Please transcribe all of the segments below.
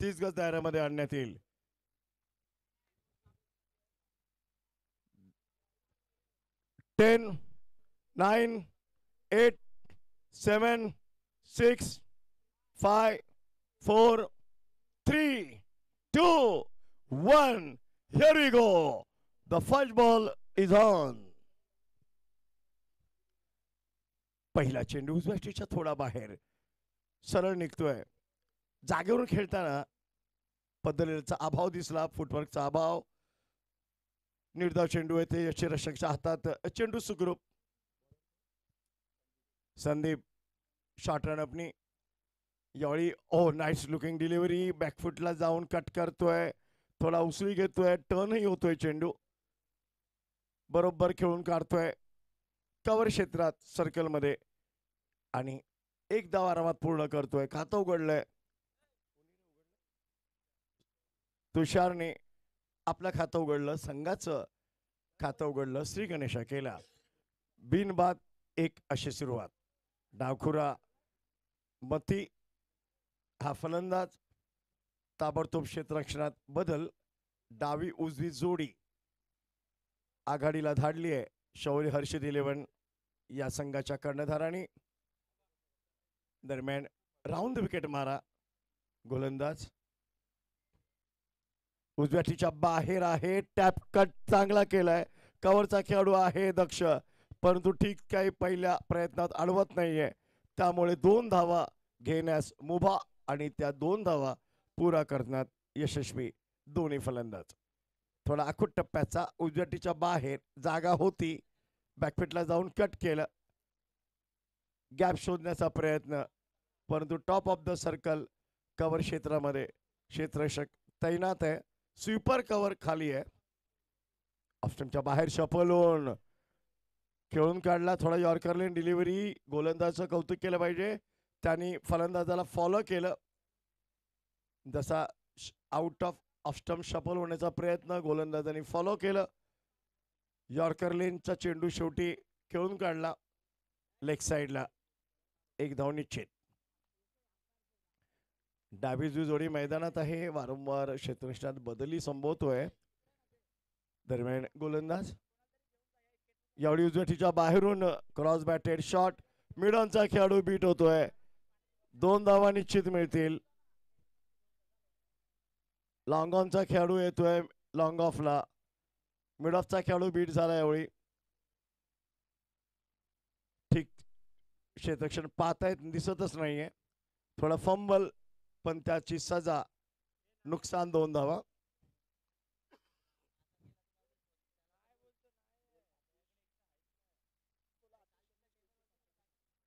30 गज दायऱ्यामध्ये आणण्यात येईल. Ten 9 8 7 6 5 4 3 2 1. Here we go. The first ball is on. पहिला चेंडू उजव्या थोडा बाहेर सरळ निघतोय. जागेवरून खेळताना पद्धतीचा अभाव दिसला, फुटवर्कचा अभाव. निर्धाव चेंडू आहे ते यष्टीरक्षकच्या हातात. चेंडू सुखरूप. संदीप शॉर्ट रन अपनी यावेळी नाईस लुकिंग डिलिव्हरी. बॅकफुटला जाऊन कट करतोय, थोडा उसळी घेतोय, टर्नही होतोय. चेंडू बरोबर खेळून काढतोय कव्हर क्षेत्रात सर्कलमध्ये आणि एक धाव आरामात पूर्ण करतोय. खातं उघडलंय तुषारने, आपलं खातं उघडलं, संघाचं खातं उघडलं. श्री गणेशा केला बिनबाद एक अशी सुरुवात. डावखुरा मती हा फलंदाज. ताबडतोब क्षेत्ररक्षणात बदल. डावी उजवी जोडी आघाडीला धाडली आहे शौर्य हर्षित 11 या संघाच्या कर्णधारांनी. दरम्यान राऊंड विकेट मारा गोलंदाज उजव्या टीच्या बाहेर आहे. टॅप कट चांगला केलाय. कव्हरचा खेळाडू आहे दक्ष, परंतु ठीक काही पहिल्या प्रयत्नात अडवत नाहीये. त्यामुळे 2 धावा घेण्यास मुभा आणि त्या 2 धावा पुरा करण्यात यशस्वी दोन्ही फलंदाज. थोडा आखूट टप्प्याचा उजव्या टीच्या बाहेर जागा होती. बॅकफिटला जाऊन कट केलं. गॅप शोधण्याचा प्रयत्न, परंतु top of the circle cover क्षेत्रामध्ये क्षेत्ररक्षक तैनात आहे. स्वीपर कव्हर खाली आहे. ऑफस्टमच्या बाहेर शपलोन खेळून काढला. थोडा यॉर्कर लेन डिलिव्हरी. गोलंदाजाचं कौतुक केलं पाहिजे, त्यांनी फलंदाजाला फॉलो केलं. जसा आउट ऑफ ऑफस्टम शपल होण्याचा प्रयत्न गोलंदाजांनी फॉलो केलं. यॉर्कर लेनचा चेंडू शेवटी खेळून काढला लेग साईडला. एक धाव निश्चित. डावी जोडी मैदानात आहे. वारंवार क्षेत्ररक्षणात बदली संभवतोय. दरम्यान गोलंदाज यावेळी उजव्या टीच्या बाहेरून क्रॉस बॅटेड शॉट. मिडॉनचा खेळाडू बीट होतोय. 2 धावा निश्चित मिळतील. लॉंग ऑनचा खेळाडू येतोय लॉंग ऑफला. मिड ऑफचा खेळाडू बीट झाला यावेळी. ठीक क्षेत्ररक्षण पाहतायत, दिसतच नाहीये. थोडा फंबल, पण त्याची सजा, नुकसान 2 धावा.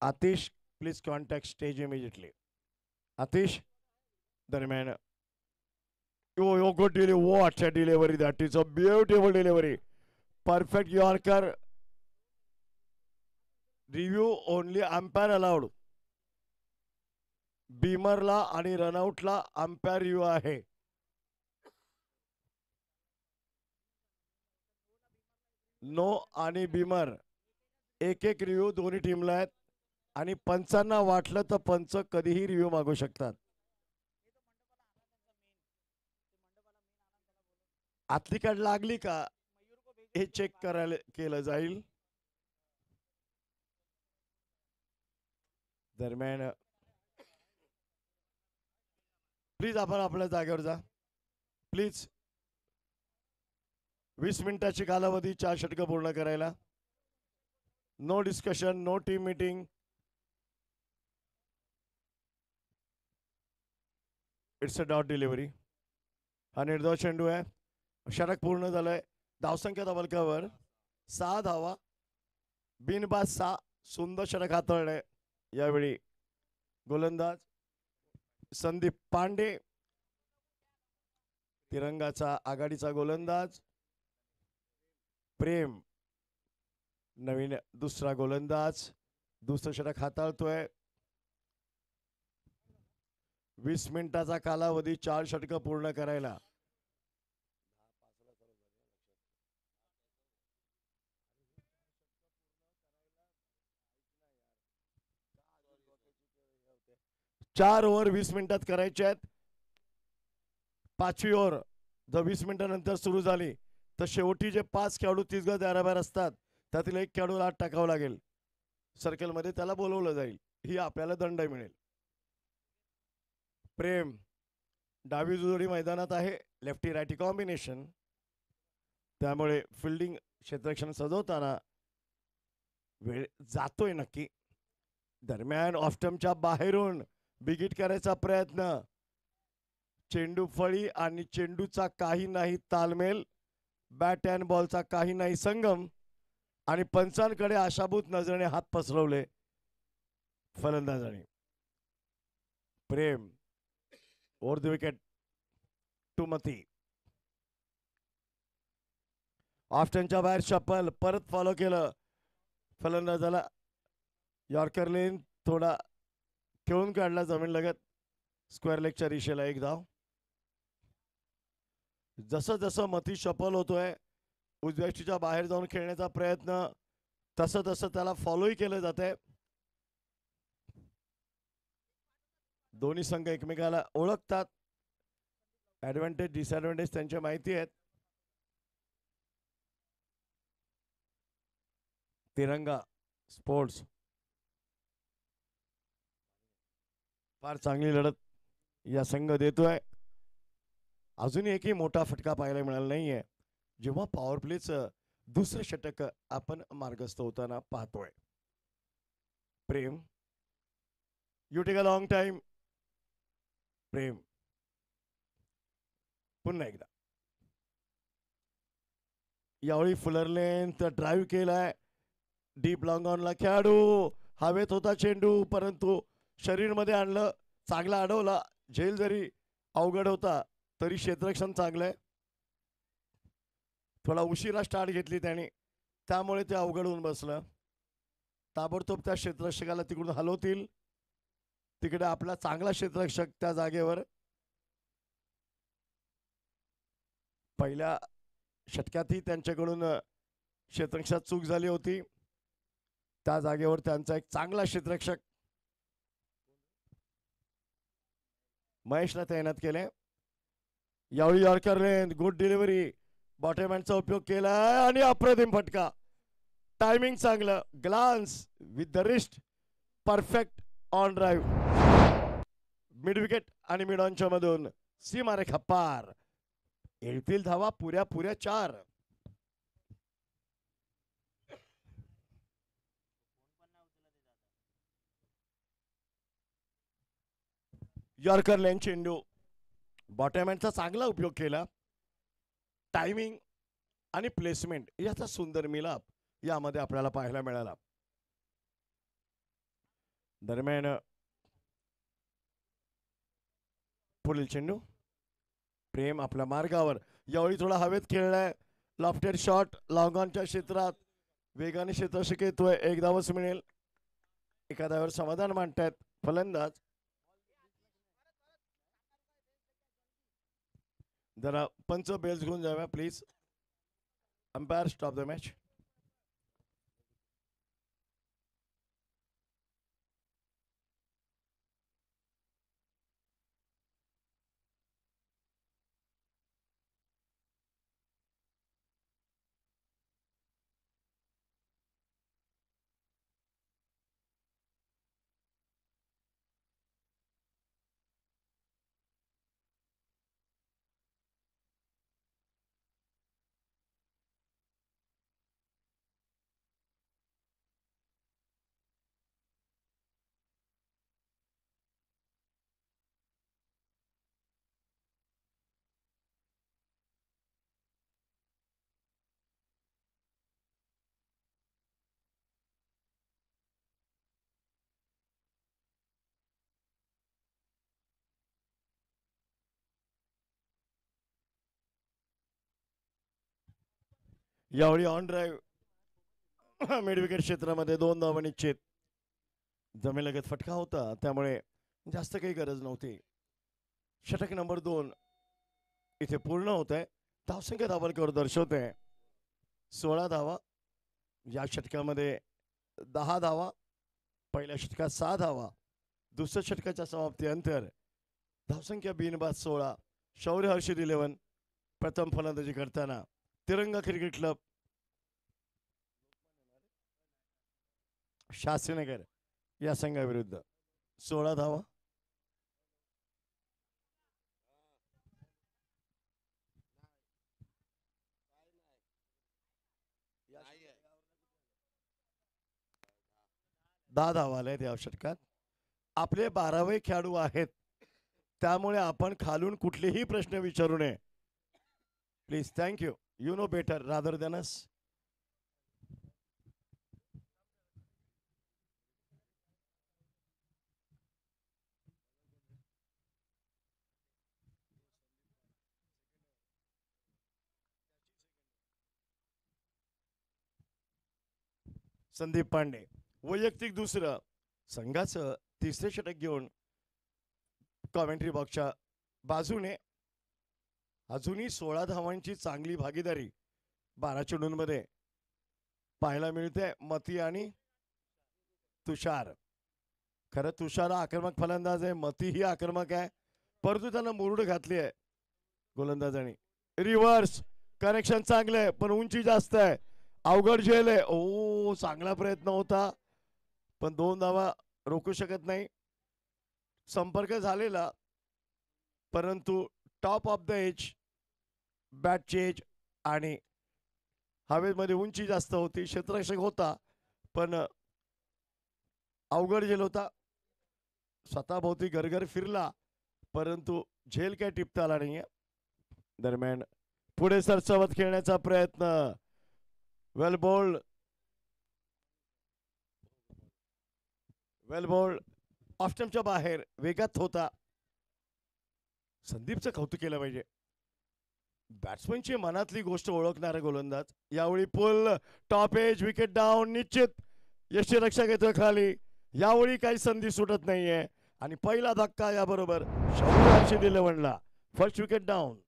Atish please contact stage immediately. Atish दरम्यान good delivery. What a delivery. That is a beautiful delivery. Perfect Yorker. Review only umpire allowed. बीमरला आणि रनआउटला अंपायर रिव्ह्यू आहे. नो आणि बीमर एक रिव्ह्यू दोन्ही टीमला आहेत. आणि पंचांना वाटलं तर पंच कधीही रिव्ह्यू मागू शकतात. आतली कार्ड लागली का हे चेक करायला केलं जाईल. दरम्यान प्लीज आपण आपल्या जागेवर जा प्लीज. 20 मिनिटाची कालावधी, 4 षटकं पूर्ण करायला. No discussion, no team meeting. It's a dot delivery. हा निर्धाव चेंडू आहे. षटक पूर्ण झालंय. धावसंख्या धबलकावर 6 धावा. बिनबाद 6. सुंदर षटक हाताळलंय यावेळी गोलंदाज संदीप पांडे. तिरंगाचा आघाडीचा गोलंदाज प्रेम नवीन दुसरा गोलंदाज. दुसरं षटक हाताळतोय. 20 मिनिटाचा कालावधी, 4 षटकं पूर्ण करायला. चार ओव्हर 20 मिनिटात करायचे आहेत. 5वी ओव्हर 20 मिनिटांनंतर सुरू झाली तर शेवटी जे 5 खेळाडू 30 गज दाराबाहेर असतात त्यातील एक खेळाडूला आत टाकावं लागेल. सर्कलमध्ये त्याला बोलवलं जाईल. ही आपल्याला दंड मिळेल. प्रेम डावी जोडी मैदानात आहे. Lefty righty combination. त्यामुळे फिल्डिंग क्षेत्ररक्षण सजवताना वेळ जातोय नक्की. दरम्यान ऑफस्टंपच्या बाहेरून बिगिट करायचा प्रयत्न. चेंडू फळी आणि चेंडूचा काही नाही तालमेल. बॅट अँड बॉलचा काही नाही संगम. आणि पंचांकडे आशाभूत नजरेने हात पसरवले फलंदाजाने. प्रेम ओव्हर द विकेट टू मती. ऑफस्टंपच्या बाहेर शपल परत फॉलो केलं फलंदाजाला. यॉर्कर लेन थोडा खेळून काढला जमीन लगत. स्क्वेअर लेगच्या दिशेला एक धाव. जसं जसं मती शपल होतोय उजव्याष्टीच्या बाहेर जाऊन खेळण्याचा प्रयत्न तसं तसं त्याला फॉलोही केलं जाते. दोन्ही संघ एकमेकाला ओळखतात. ऍडव्हान्टेज डिसएडव्हान्टेज त्यांच्या माहिती आहेत. तिरंगा स्पोर्ट्स फार चांगली लढत या संघ देतोय. अजूनही एकही मोठा फटका पाहायला मिळाला नाहीये. जेव्हा पॉवर प्लेचं दुसरं षटक आपण मार्गस्थ होताना पाहतोय. Prem you take a long time. Prem पुन्हा एकदा यावेळी फुलर लेंथ ड्राईव्ह केलाय. डीप लॉंग ऑनला खेळाडू. हवेत होता चेंडू परंतु शरीर मध्ये आणलं. चांगला अडवला. झेल जरी अवघड होता तरी क्षेत्ररक्षण चांगलंय. थोडा उशिरा स्टार्ट घेतली त्याने त्यामुळे ते अवघड होऊन बसलं. ताबडतोब त्या क्षेत्ररक्षकाला तिकडून हलवतील. तिकडे आपला चांगला क्षेत्ररक्षक त्या जागेवर. पहिल्या षटकातही त्यांच्याकडून क्षेत्ररक्षणात चूक झाली होती. त्या जागेवर त्यांचा एक चांगला क्षेत्ररक्षक महेशला तैनात केले. यावेळी yorker length good delivery. Bottom हँडचा उपयोग केलाय आणि अप्रतिम फटका. टायमिंग चांगलं. Glance with the wrist perfect on drive. Mid wicket आणि मिड ऑनच्या मधून सीमारेखा पार. येतील धावा पुऱ्या 4. यॉर्कर लेन चेंडू बॉटम हँडचा चांगला उपयोग केला. टायमिंग आणि प्लेसमेंट याचा सुंदर मिलाप यामध्ये आपल्याला पाहायला मिळाला. दरम्यान पुढील चेंडू. प्रेम आपल्या मार्गावर. यावेळी थोडा हवेत खेळलाय. लॉफ्टेड शॉट लॉंग ऑनच्या क्षेत्रात वेगाने क्षेत्ररक्षक येतोय. एक धावच मिळेल. एका धावेवर समाधान मांडतायत फलंदाज. जरा पंच बेल्स घेऊन जाव्या please. Umpire stop the match. यावेळी ऑन ड्राईव्ह मिड विकेट क्षेत्रामध्ये 2 धावा निश्चित. जमेलगत फटका होता त्यामुळे जास्त काही गरज नव्हती. षटक नंबर 2 इथे पूर्ण होत आहे. धावसंख्या दाबलकर दर्शवते 16 धावा. या षटकामध्ये 10 धावा. पहिल्या षटकात 6 धावा. दुसऱ्या षटकाच्या समाप्ती अंतर धावसंख्या बिनबाद 16. शौर्य हर्षित 11 प्रथम फलंदाजी करताना तिरंगा क्रिकेट क्लब शास्त्रीनगर या संघाविरुद्ध 16 धावा. दहा धावा आल्या या षटकात. आपले 12वे खेळाडू आहेत त्यामुळे आपण खालून कुठलेही प्रश्न विचारू नये please. Thank you. You know better rather than अस. संदीप पांडे वैयक्तिक दुसरं. संघाचं तिसरे षटक घेऊन कॉमेंट्री बॉक्सच्या बाजूने अजूनही 16 धावांची चांगली भागीदारी 12 चेंडूंमध्ये पाहायला मिळते. मती आणि तुषार. खरं तुषार आक्रमक फलंदाज आहे, मती ही आक्रमक आहे, परंतु त्यांना मुरुड घातली आहे गोलंदाजांनी. रिव्हर्स कनेक्शन चांगलं आहे पण उंची जास्त आहे, अवघड झेल आहे. ओ चांगला प्रयत्न होता पण 2 धावा रोखू शकत नाही. संपर्क झालेला परंतु टॉप ऑफ द एज बॅटची एज आणि हवेमध्ये उंची जास्त होती. क्षेत्ररक्षक होता पण अवघड झेल होता. स्वतः भोवती घरघर फिरला परंतु झेल काय टिपता आला नाहीये. दरम्यान पुढे सरसावत खेळण्याचा प्रयत्न. वेल बोल्ड ऑफस्टंपच्या बाहेर वेगात होता. संदीपचं कौतुक केलं पाहिजे. बॅट्समनची मनातली गोष्ट ओळखणारा गोलंदाज. यावेळी पुल टॉप एज विकेट डाऊन निश्चित. यष्टीरक्षक येतोय खाली. यावेळी काही संधी सुटत नाहीये आणि पहिला धक्का याबरोबर शौर्य दिले म्हणला. First wicket down.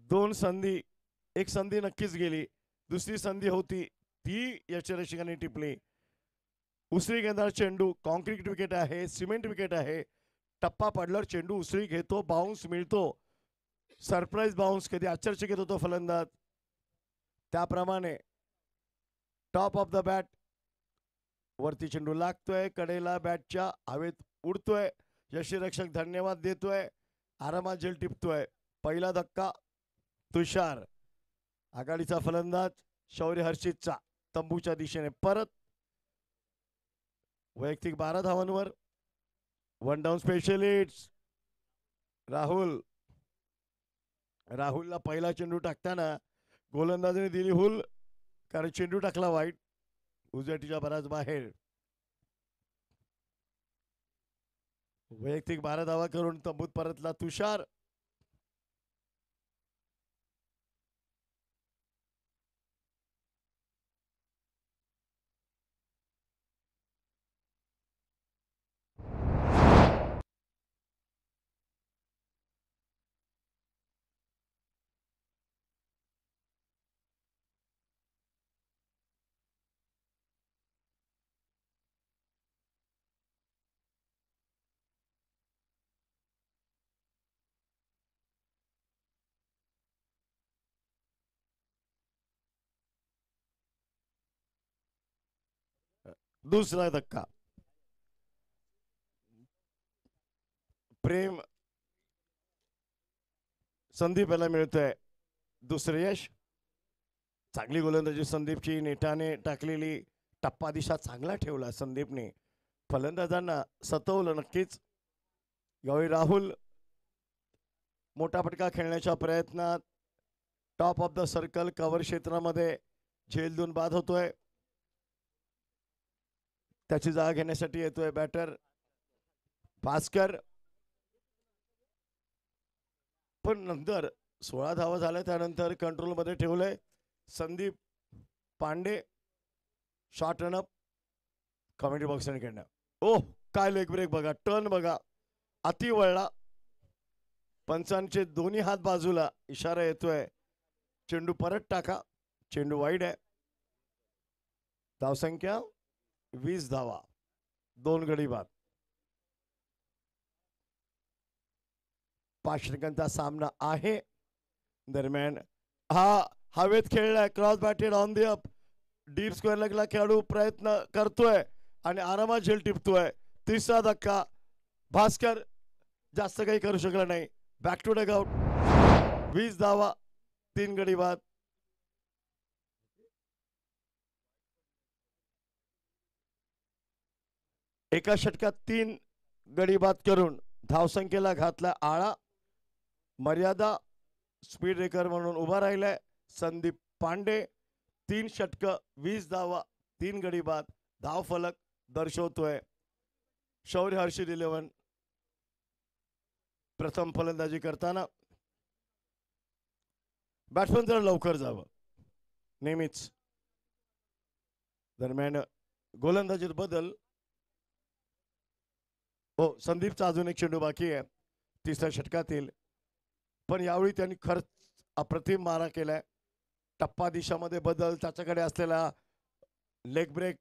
दोन संधी, एक संधी नक्कीच गेली, दुसरी संधी होती ती यष्टीरक्षकांनी टिपली. उसळी घेणार चेंडू. कॉन्क्रीट विकेट आहे, सिमेंट विकेट आहे. टप्पा पडल्यावर चेंडू उसळी घेतो, बाउन्स मिळतो. सरप्राईज बाउन्स कधी आश्चर्यचकित होतो फलंदाज. त्याप्रमाणे टॉप ऑफ द बॅट वरती चेंडू लागतोय, कडेला बॅटच्या हवेत उडतोय. यष्टीरक्षक धन्यवाद देतोय, आरामात झेल टिपतोय. पहिला धक्का तुषार. आघाडीचा फलंदाज शौर्य हर्षितचा तंबूच्या दिशेने परत. वैयक्तिक 12 धावांवर. वन डाऊन स्पेशलिस्ट राहुलला पहिला चेंडू टाकताना गोलंदाजाने दिली हुल कारण चेंडू टाकला वाईट. उजव्या बराच बाहेर. वैयक्तिक 12 धावा करून तंबूत परतला तुषार. दुसरा धक्का. प्रेम संदीप याला मिळतोय दुसरे यश. चांगली गोलंदाजी संदीपची. नेटाने टाकलेली टप्पा दिशा चांगला ठेवला संदीपने. फलंदाजांना सतवलं नक्कीच. यावेळी राहुल मोठा फटका खेळण्याच्या प्रयत्नात top of the circle cover क्षेत्रामध्ये झेल देऊन बाद होतोय. त्याची जागा घेण्यासाठी येतोय बॅटर भास्कर. पण नंतर 16 धावा झाल्या त्यानंतर कंट्रोल मध्ये ठेवलंय Sandeep Pande. Short run up commentary बॉक्सने खेळणं. ओह काय लेग ब्रेक बघा, टर्न बघा, अति वळला. पंचांचे दोन्ही हात बाजूला, इशारा येतोय चेंडू परत टाका. चेंडू वाईड आहे. धावसंख्या 20 धावा, 2 गडी बाद. 5 षटकांचा सामना आहे. दरम्यान हा हवेत खेळलाय, cross batted on the up. Deep square लेगला खेळाडू प्रयत्न करतोय आणि आरामात झेल टिपतोय. तिसरा धक्का. भास्कर जास्त काही करू शकला नाही. Back to dugout. 20 धावा, 3 गडी बाद. एका षटकात 3 गडी बाद करून धावसंख्येला घातला आळा. मर्यादा स्पीड ब्रेकर म्हणून उभा राहिलाय संदीप पांडे. 3 षटक, 20 धावा, 3 गडी बाद. धाव फलक दर्शवतोय शौर्य हर्षित 11 प्रथम फलंदाजी करताना. बॅट्समन जरा लवकर जावं नेहमीच. दरम्यान गोलंदाजीत बदल. हो, संदीपचा अजून एक चेंडू बाकी आहे तिसऱ्या षटकातील. पण यावेळी त्यांनी खरंच अप्रतिम मारा केलाय. टप्पा दिशामध्ये बदल, त्याच्याकडे असलेला लेग ब्रेक,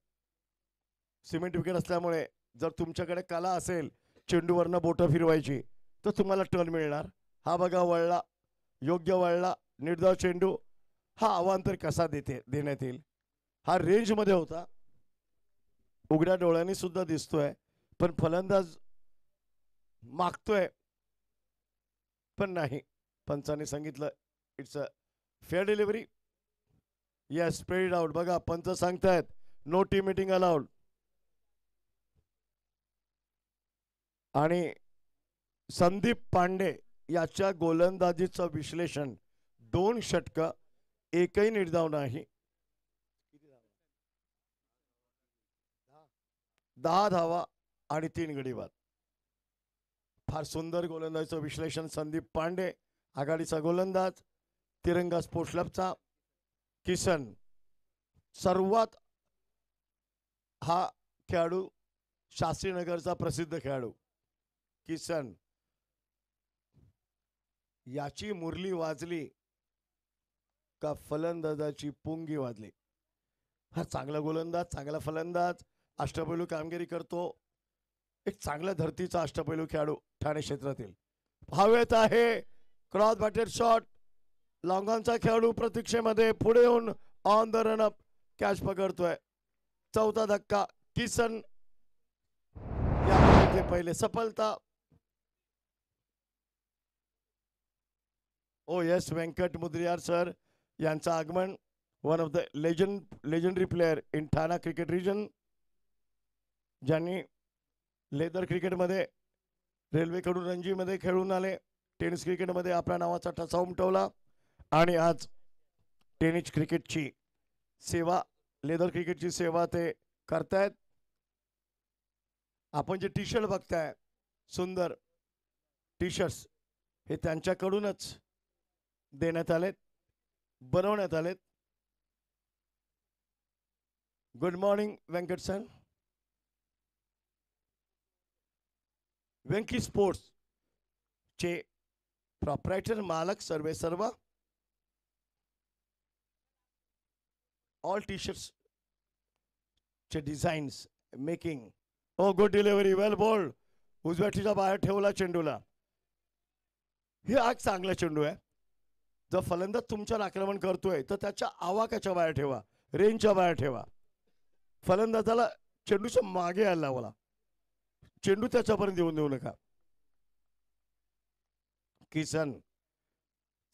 सिमेंट विकेट असल्यामुळे जर तुमच्याकडे कला असेल चेंडूवरनं बोटं फिरवायची तर तुम्हाला टर्न मिळणार. हा बघा वळला, योग्य वळला, निर्धाव चेंडू. हा अवांतर कसा देण्यात येईल. हा रेंजमध्ये होता, उघड्या डोळ्यांनी सुद्धा दिसतोय. पण फलंदाज मागतोय पण नाही. पंचाने सांगितलं it's a fair delivery. Yes, spread out. बघा पंच सांगतायत नो टीम मीटिंग अलाउड. आणि संदीप पांडे याच्या गोलंदाजीचं विश्लेषण. 2 षटक, एकही निर्धाव नाही. 10 धावा आणि 3 गडी बाद. फार सुंदर गोलंदाजीचं विश्लेषण संदीप पांडे, आघाडीचा गोलंदाज, तिरंगा स्पोर्ट्स क्लबचा. किसन सर्वात हा खेळाडू शास्त्रीनगरचा प्रसिद्ध खेळाडू किसन. याची मुरली वाजली का फलंदाजाची पुंगी वाजली. हा चांगला गोलंदाज, चांगला फलंदाज, अष्टपैलू कामगिरी करतो. एक चांगल्या धर्तीचा अष्टपैलू खेळाडू ठाणे क्षेत्रातील. हवेत आहे क्रॉस बॅटेड शॉट. लॉंगॉनचा खेळाडू प्रतीक्षेमध्ये पुढे येऊन on the run up catch पकडतोय. चौथा धक्का. किसन यामध्ये पहिले सफलता. Oh yes, Venkat Mudriyar sir यांचं आगमन. One of the legendary player in Thane cricket region, ज्यांनी लेदर क्रिकेटमध्ये, रेल्वेकडून रणजीमध्ये खेळून आले, टेनिस क्रिकेटमध्ये आपल्या नावाचा ठसा उमटवला आणि आज टेनिस क्रिकेटची सेवा, लेदर क्रिकेटची सेवा ते करतायत. आपण जे टी शर्ट बघताय, सुंदर टी शर्ट्स, हे त्यांच्याकडूनच देण्यात आलेत, बनवण्यात आलेत. Good morning Venkat sir. Venky sports चे प्रॉपरायटर मालक सर्वेसर्वा. ऑल टी शर्ट्स चे designs, making. Oh good delivery, well bowled. उजव्या टीच्या बाहेर ठेवला चेंडूला. हे आज चांगला चेंडू आहे. जर फलंदाज तुमच्यावर आक्रमण करतोय तर त्याच्या आवाकाच्या बाहेर ठेवा, रेंजच्या बाहेर ठेवा. फलंदाजाला चेंडूच्या मागे यायला लावला, चेंडू त्याच्यापर्यंत येऊन देऊ नका. किसन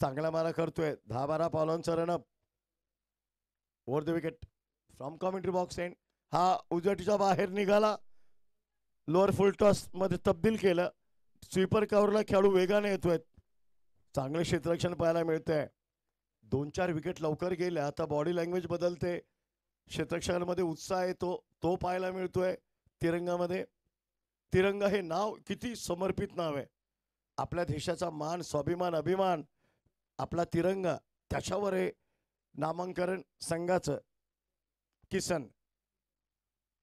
चांगला मारा करतोय. 10-12 पावलांचा run up over the wicket from commentary box end. हा उजव्या टीच्या बाहेर निघाला, लोअर फुल टॉस मध्ये तब्दील केलं. स्वीपर कव्हरला खेळाडू वेगाने येतोय. चांगले क्षेत्ररक्षण पाहायला मिळतंय. 2-4 विकेट लवकर गेल्या. आता बॉडी लँग्वेज बदलते, क्षेत्ररक्षणामध्ये उत्साह येतो, तो पाहायला मिळतोय तिरंगामध्ये. तिरंगा हे नाव किती समर्पित नाव आहे. आपल्या देशाचा मान, स्वाभिमान, अभिमान आपला तिरंगा, त्याच्यावर हे नामांकन संघाचं. किसन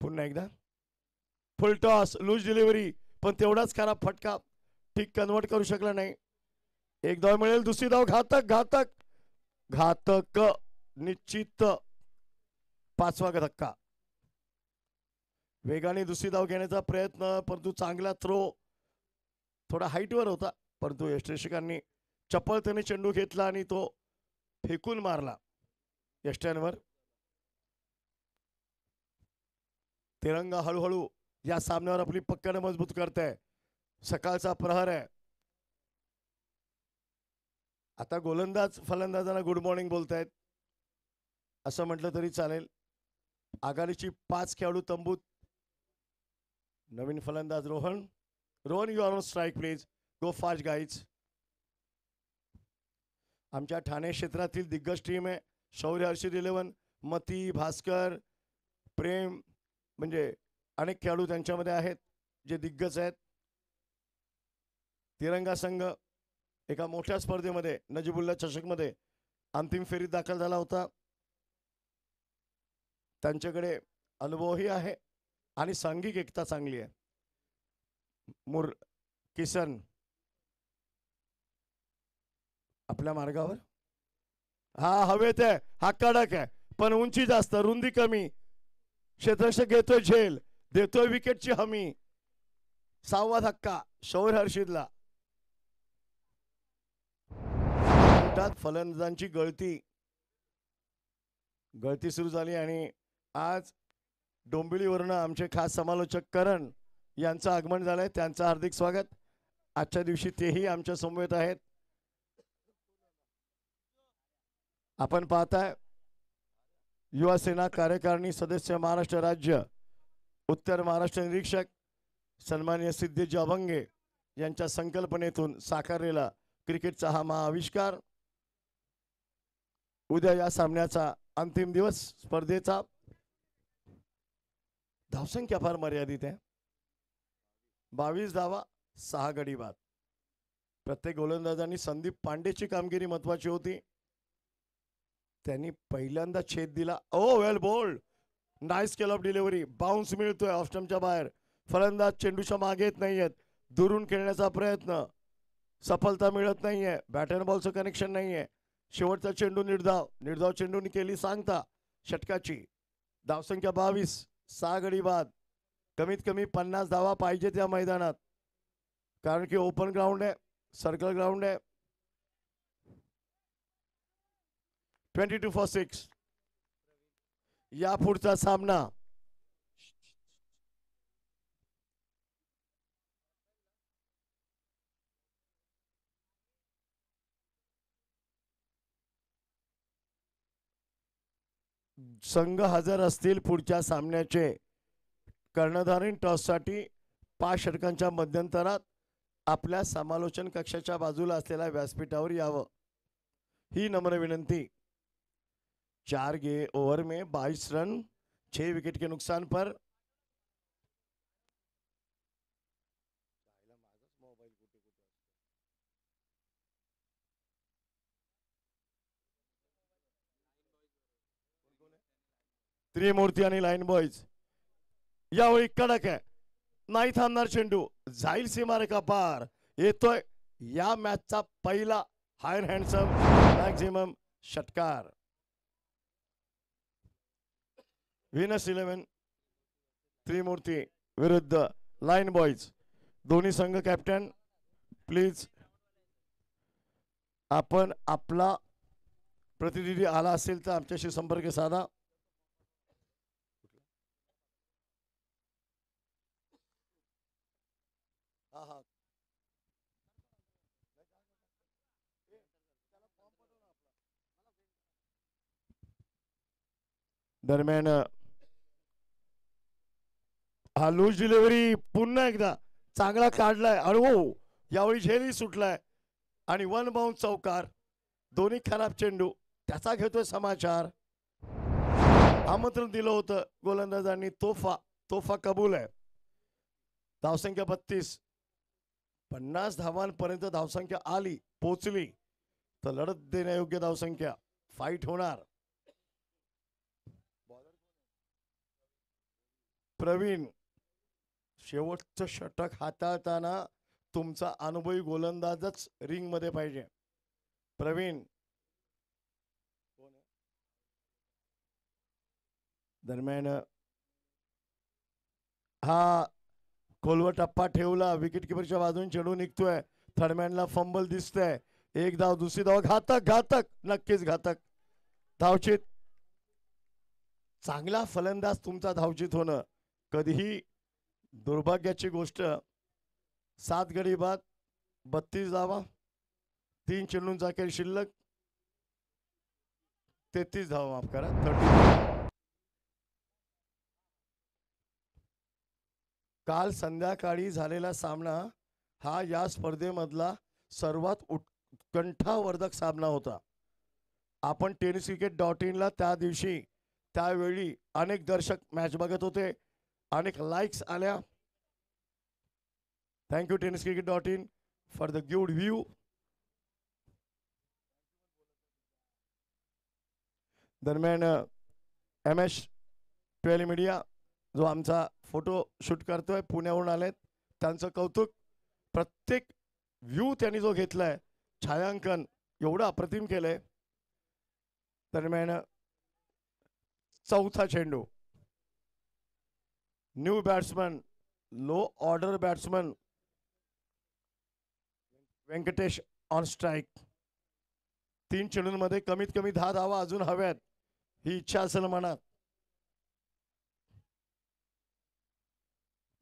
पुन्हा एकदा फुल टॉस, लूज डिलिव्हरी, पण तेवढाच खराब फटका, ठीक कन्वर्ट करू शकला नाही. एक धाव मिळेल, दुसरी धाव. घातक घातक घातक निश्चित 5वा धक्का. वेगाने दुसरी धाव घेण्याचा प्रयत्न, परंतु चांगला थ्रो, थोडा हाईटवर होता, परंतु यष्टीरक्षकांनी चपळतेने चेंडू घेतला आणि तो फेकून मारला यष्ट्यांवर. तिरंगा हळूहळू या सामन्यावर आपली पकड मजबूत करते. सकाळचा प्रहर आहे. आता गोलंदाज फलंदाजांना गुड मॉर्निंग बोलतायत असं म्हटलं तरी चालेल. आघाडीची 5 खेळाडू तंबूत. नवीन फलंदाज Rohan. Rohan, you are on strike please. Go fast guys. आमच्या ठाणे क्षेत्रातील दिग्गज टीम आहे. शौर्य, हर्षित 11, मती, भास्कर, प्रेम, म्हणजे अनेक खेळाडू त्यांच्यामध्ये आहेत जे दिग्गज आहेत. तिरंगा संघ एका मोठ्या स्पर्धेमध्ये नजीबुल्ला चषकमध्ये अंतिम फेरीत दाखल झाला होता. त्यांच्याकडे अनुभवही आहे आणि सांघिक एकता चांगली आहे. किसन आपल्या मार्गावर. हा हवेत आहे, हा कडक आहे, पण उंची जास्त, रुंदी कमी. क्षेत्ररक्षक घेतोय झेल, देतोय विकेटची हमी. 6वा धक्का शौर्य हर्षितला. फलंदाजांची गळती सुरू झाली आणि आज डोंबिवलीवरून आमचे खास समालोचक करण यांचं आगमन झालंय. त्यांचं हार्दिक स्वागत. आजच्या दिवशी तेही आमच्या समवेत आहेत. आपण पाहताय युवा सेना कार्यकारिणी सदस्य, महाराष्ट्र राज्य, उत्तर महाराष्ट्र निरीक्षक सन्माननीय सिद्धेजी अभंगे यांच्या संकल्पनेतून साकारलेला क्रिकेटचा हा महाआविष्कार. उद्या या सामन्याचा अंतिम दिवस. स्पर्धेचा धावसंख्या फार मर्यादित आहे. 22 धावा, 6 गडी बाद. प्रत्येक गोलंदाजांनी संदीप पांडेची कामगिरी महत्वाची होती. त्यांनी पहिल्यांदा छेद दिला. Oh well bowled, nice scale off delivery. Bounce मिळतोय ऑफस्टंपच्या बाहेर. फलंदाज चेंडूच्या मागे येत नाहीयेत. दुरून खेळण्याचा प्रयत्न, सफलता मिळत नाहीये. बॅट अँड बॉलचं कनेक्शन नाहीये. शेवटचा चेंडू निर्धाव चेंडूने केली सांगता षटकाची. धावसंख्या 22, 6 गडी बाद. कमीत कमी 50 धावा पाहिजे त्या मैदानात, कारण की ओपन ग्राउंड आहे, सर्कल ग्राउंड आहे. 22 for 6. या पुढचा सामना संघ हजर असतील पुढच्या सामन्याचे. कर्णधारीण टॉससाठी 5 षटकांच्या मध्यंतरात आपल्या समालोचन कक्षाच्या बाजूला असलेल्या व्यासपीठावर यावं ही नम्र विनंती. 4 ओवर में 22 रन, 6 विकेट के नुकसान पर. त्रिमूर्ती आणि लाईन बॉयज. यावेळी कडक आहे, नाही थांबणार चेंडू. जाईल सीमारेखा पार. येतोय या मॅचचा पहिला हायर हँडसम मॅक्झिमम षटकार. व्हीनस 11 त्रिमूर्ती विरुद्ध लाईन बॉयज. दोन्ही संघ कॅप्टन प्लीज, आपण आपला प्रतिनिधी आला असेल तर आमच्याशी संपर्क साधा. दरम्यान हा लूज डिलिव्हरी पुन्हा एकदा चांगला काढलाय. अनुभव यावेळी झेलही सुटलाय आणि 1 बाउन्स चौकार. दोन्ही खराब चेंडू, त्याचा घेतोय समाचार. आमंत्रण दिलं होतं गोलंदाजांनी, तोफा कबूल आहे. धावसंख्या 32. 50 धावांपर्यंत धावसंख्या आली, पोचली तर लढत देण्यायोग्य धावसंख्या, फाईट होणार. प्रवीण, शेवटचं षटक हाताळताना तुमचा अनुभवी गोलंदाजच रिंग मध्ये पाहिजे. प्रवीण दरम्यान हा खोलवर टप्पा ठेवला, विकेट किपरच्या बाजून चेंडू निघतोय, थर्डमॅनला फंबल दिसतंय, एक धाव दुसरी धाव, घातक घातक नक्कीच घातक धावचित. चांगला फलंदाज तुमचा धावचित होणं कधीही दुर्भाग्याची गोष्ट. 7 गडी बाद 32 धावा, 3 चेंडूंचा खेळ शिल्लक, 33 धावा माफ करा 30. काल संध्याकाळी झालेला सामना हा या स्पर्धेमधला सर्वात उत्कंठावर्धक सामना होता. आपण tenniscricket.in त्या दिवशी त्यावेळी अनेक दर्शक मॅच बघत होते, अनेक लाईक्स आल्या. Thank you tenniscricket.in for the good view. दरम्यान MS 12 मीडिया जो आमचा फोटो शूट करतोय, पुण्यावरून आलेत, त्यांचं कौतुक. प्रत्येक व्ह्यू त्यांनी जो घेतलाय, छायांकन एवढं अप्रतिम केलंय. दरम्यान चौथा चेंडू, new batsman, low order batsman Venkatesh on strike. 3 चेंडूंमध्ये कमीत कमी 10 धावा अजून हव्यात, ही इच्छा असेल मनात.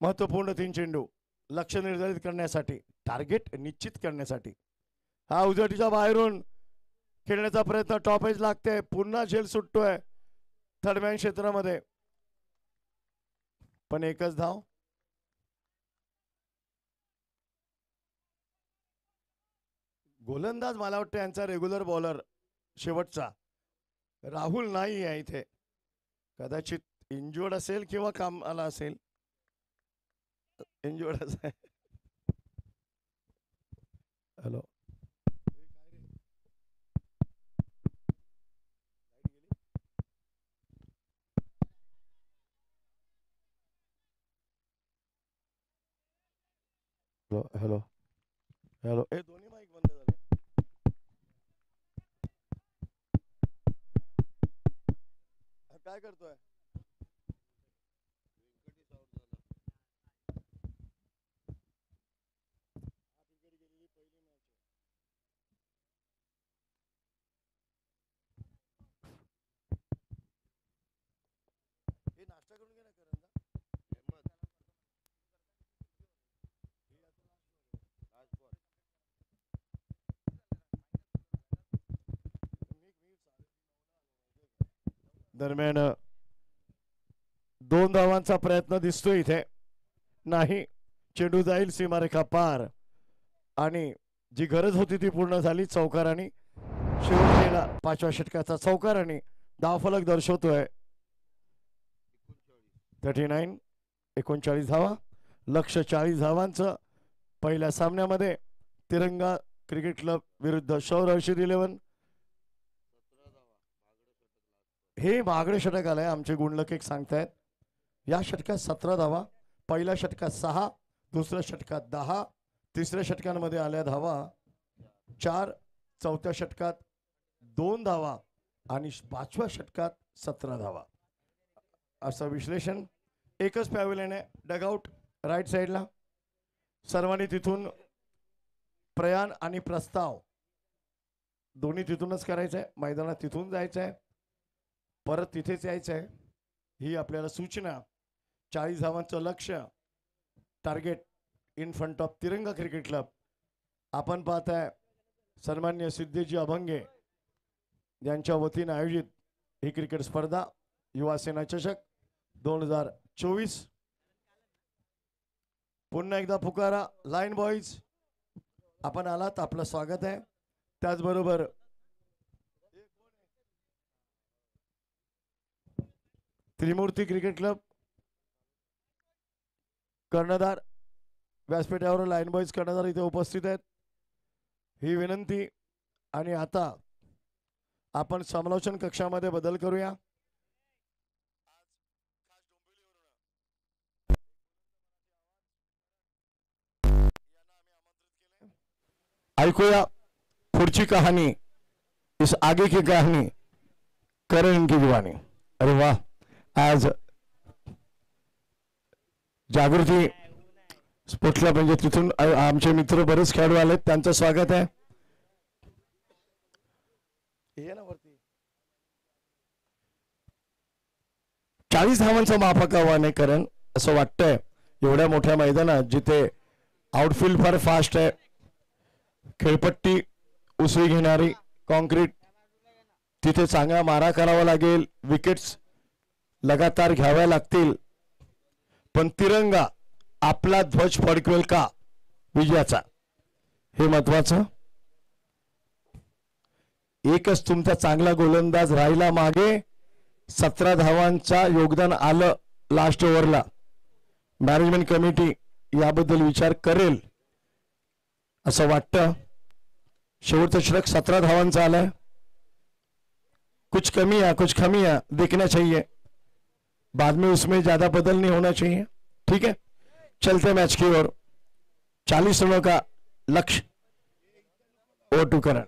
महत्वपूर्ण 3 चेंडू लक्ष निर्धारित करण्यासाठी, टार्गेट निश्चित करण्यासाठी. हा उजटीच्या बाहेरून खेळण्याचा प्रयत्न, टॉप एज लागते, पुन्हा झेल सुटतोय थर्डमॅन क्षेत्रामध्ये, पण एकच धाव. गोलंदाज मला वाटतं यांचा रेग्युलर बॉलर शेवटचा राहुल नाही आहे इथे, कदाचित इंजुर्ड असेल किंवा कामाला असेल. इंजुर्ड असेल. हॅलो हॅलो हॅलो हे दोन्ही माईक बंद झाले. काय करतोय? हे नाश्ता करून घे ना करंजा. दरम्यान 2 धावांचा प्रयत्न दिसतोय इथे, नाही, चेंडू जाईल सीमारेखा पार आणि जी गरज होती ती पूर्ण झाली. चौकाराने शेवटलेला 5व्या षटकाचा चौकाराने धावफलक दर्शवतोय 39 धावा, लक्ष 40 धावांचं. पहिल्या सामन्यामध्ये तिरंगा क्रिकेट क्लब विरुद्ध शौर हर्षिद 11, हे मागडे षटक आलंय, आमचे गुणलक सांगतायत. या षटकात 17 धावा, पहिल्या षटकात 6, दुसऱ्या षटकात 10, तिसऱ्या षटकांमध्ये आल्या धावा 4, चौथ्या षटकात 2 धावा आणि 5व्या षटकात 17 धावा. असं विश्लेषण. एकच पॅव्हिलियन आहे, डगआउट राईट साईडला. सर्वांनी तिथून प्रयाण आणि प्रस्ताव दोन्ही तिथूनच करायचं आहे. मैदानात तिथून जायचं आहे, परत तिथेच यायचं आहे, ही आपल्याला सूचना. 40 धावांचं लक्ष्य, टार्गेट इन फ्रंट ऑफ तिरंगा क्रिकेट क्लब. आपण पाहताय सन्मान्य सिद्धेजी अभंगे यांच्या वतीने आयोजित ही क्रिकेट स्पर्धा युवा सेना चषक 2024. पुन्हा एकदा पुकारा लाईन बॉईज, आपण आलात, आपलं स्वागत आहे. त्याचबरोबर त्रिमूर्ती क्रिकेट क्लब कर्णधार व्यासपीठावर लाईन बॉईज कर्णधार इथे उपस्थित आहेत, ही विनंती. आणि आता आपण समालोचन कक्षामध्ये बदल करूया. ऐकूया पुढची कहाणी, इस आगे की कहानी करण की दीवानी. अरे वाह, आज जागृती स्पोर्ट्सला म्हणजे तिथून आमचे मित्र बरेच खेळाडू आलेत, त्यांचं स्वागत आहे. 40 धावांचं माफक आव्हान आहे, कारण असं वाटतंय एवढ्या मोठ्या मैदानात जिथे आउटफील्ड फार फास्ट आहे, खेळपट्टी उसळी घेणारी कॉन्क्रीट, तिथे चांगला मारा करावा लागेल, विकेट्स लगातार घ्याव्या लागतील, पण तिरंगा आपला ध्वज फडकवेल का विजयाचा, हे महत्वाचं. एकच तुमचा चांगला गोलंदाज राहिला मागे, 17 धावांचा योगदान आलं लास्ट ओव्हरला. मॅनेजमेंट कमिटी याबद्दल विचार करेल असं वाटतं. शेवटचं षटक 17 धावांचा आलाय. कुछ कमी है कुछ कमी है, देखना चाहिए, बाद में उसमें ज्यादा बदल नहीं होना चाहिए. ठीक है, चलते मैच की ओर. 40 रनों का लक्ष्य. Over two Karan.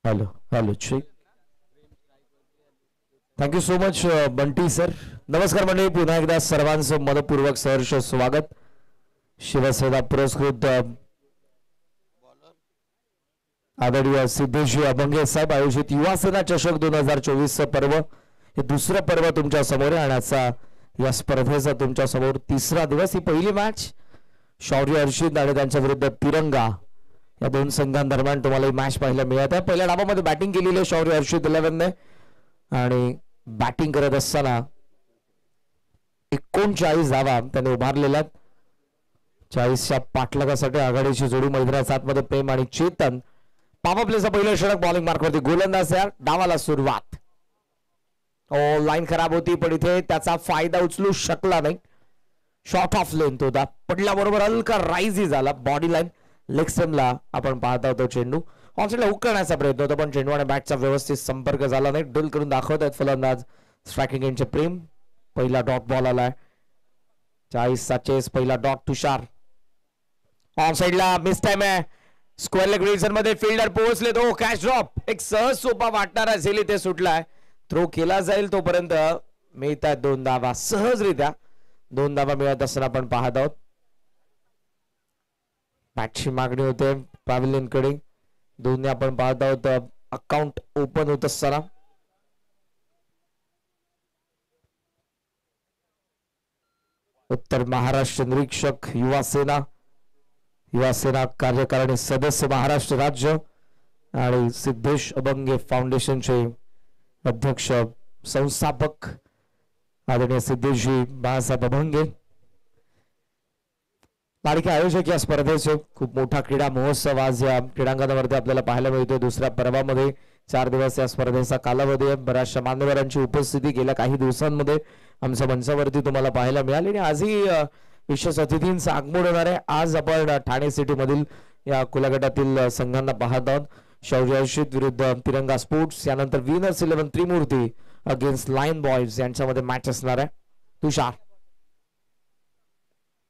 Hello hello ठीक. Thank you so much Bunty sir. नमस्कार मंडळी, पुन्हा एकदा सर्वांचं मनपूर्वक सहर्ष स्वागत. शिवसेना पुरस्कृत आदरणीय सिद्धेशजी अभंगे साहेब आयोजित युवा सेना चषक 2024 पर्व, हे दुसरं पर्व तुमच्या समोर आहे आणि आजचा या स्पर्धेचा तुमच्या समोर तिसरा दिवस. ही पहिली मॅच शौर्य हर्षित आणि त्यांच्या विरुद्ध तिरंगा या दोन संघांदरम्यान तुम्हाला ही मॅच पाहायला मिळत आहे. पहिल्या डावामध्ये बॅटिंग केलेली आहे शौर्य हर्षित 11 ने आणि बॅटिंग करत असताना 39 धावा त्याने उभारलेल्या. 40च्या पाठलागासाठी आघाडीची जोडी मैदानाच्या आतमध्ये प्रेम आणि चेतन. पॉवर प्लेचा पहिला षटक बॉलिंग मार्कवरती गोलंदाज या डावाला सुरुवात. लाईन खराब होती पण इथे त्याचा फायदा उचलू शकला नाही. शॉर्ट ऑफ लेन तो पडल्याबरोबर हलका राईज झाला. बॉडी लाईन लेग स्टम्पला आपण पाहत आहोत चेंडू ऑनसाइडला हुक करण्याचा प्रयत्न होता पण चेंडू आणि बॅटचा व्यवस्थित संपर्क झाला नाही. ड्रिल करून दाखवत आहेत फलंदाज स्ट्रायकिंग एंडचे प्रेम. पहिला डॉट बॉल आलाय. 40चा चेस, पहिला डॉट तुषार. ऑनसाइडला मिस टाइम आहे. स्क्वेअर लेग रिजन मध्ये फिल्डर पोहोचले तो कॅच ड्रॉप. एक सहज सोपा वाटणारा झेल इथे सुटलाय. थ्रो केला जाईल तोपर्यंत मिळतात 2 धावा. सहजरित्या 2 धावा मिळत असताना आपण पाहत आहोत. बॅटची मागणी होते पॅव्हिलियन कडे. दोन्ही आपण पाहत आहोत अकाउंट ओपन होत असताना. उत्तर महाराष्ट्र निरीक्षक युवा सेना कार्यकारिणी सदस्य महाराष्ट्र राज्य आणि सिद्धेश अभंगे फाउंडेशनचे अध्यक्ष संस्थापक आदरणीय सिद्धेशजी बाळासाहेब अभंगे. लाडके आयोजक या स्पर्धेचे. खूप मोठा क्रीडा महोत्सव आज या क्रीडांगणावरती आपल्याला पाहायला मिळतोय. दुसऱ्या पर्वामध्ये 4 दिवस या स्पर्धेचा कालावधी आहे. बऱ्याचशा मान्यवरांची उपस्थिती गेल्या काही दिवसांमध्ये आमच्या मंचावरती तुम्हाला पाहायला मिळाली आणि आजही विशेष अतिथींचं आगमन होणार आहे. आज आपण ठाणे सिटी मधील या खुल्या गटातील संघांना पाहत आहोत. शौर्य हर्षित विरुद्ध तिरंगा स्पोर्ट्स, यानंतर winners 11 Trimurti against Lion boys यांच्यामध्ये मॅच असणार आहे. तुषार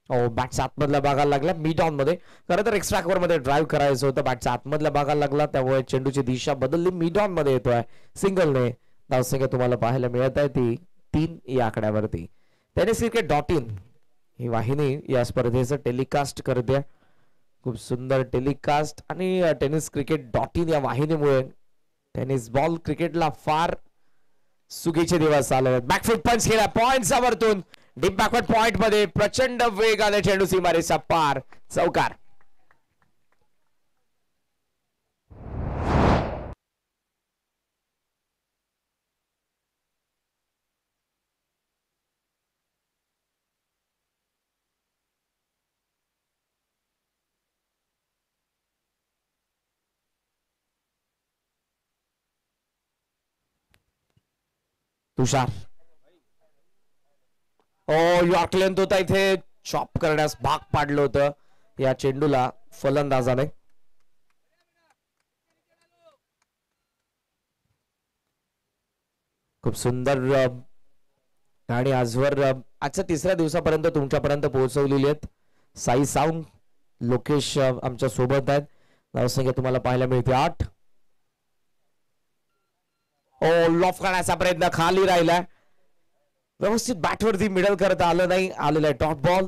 बॅटच्या आतमधल्या भागाला लागला. मिड ऑन मध्ये खरं तर एक्स्ट्रा कव्हर मध्ये ड्राईव्ह करायचं होतं. बॅटच्या आतमधल्या भागाला लागला त्यामुळे चेंडूची दिशा बदलली. मिड ऑन मध्ये येतोय. सिंगलने धावसंख्या तुम्हाला पाहायला मिळत आहे ती 3 या आकड्यावरती. टेनिस क्रिकेट .in ही वाहिनी या स्पर्धेचं टेलिकास्ट करते. खूप सुंदर टेलिकास्ट आणि टेनिस क्रिकेट .in या वाहिनीमुळे टेनिस बॉल क्रिकेटला फार सुगीचे दिवस आले. बॅकफुट पंच केला पॉइंटचा वरतून डीप बॅकवर्ड पॉइंट मध्ये प्रचंड वेगाने चेंडू सीमारेषा पार. चौकार. तुषार. यॉर्कलेंथ होता इथे चॉप करण्यास भाग पाडलं होतं या चेंडूला फलंदाजाने. खूप सुंदर आणि आजवर आजच्या तिसऱ्या दिवसापर्यंत तुमच्यापर्यंत पोहोचवलेली आहेत. साई साऊंड लोकेश आमच्या सोबत आहेत. धावसंख्या तुम्हाला पाहायला मिळते 8. लॉफ करण्याचा प्रयत्न खाली राहिला. व्यवस्थित बॅटवरती मिडल करता आलं नाही. आलेला आहे डॉट बॉल.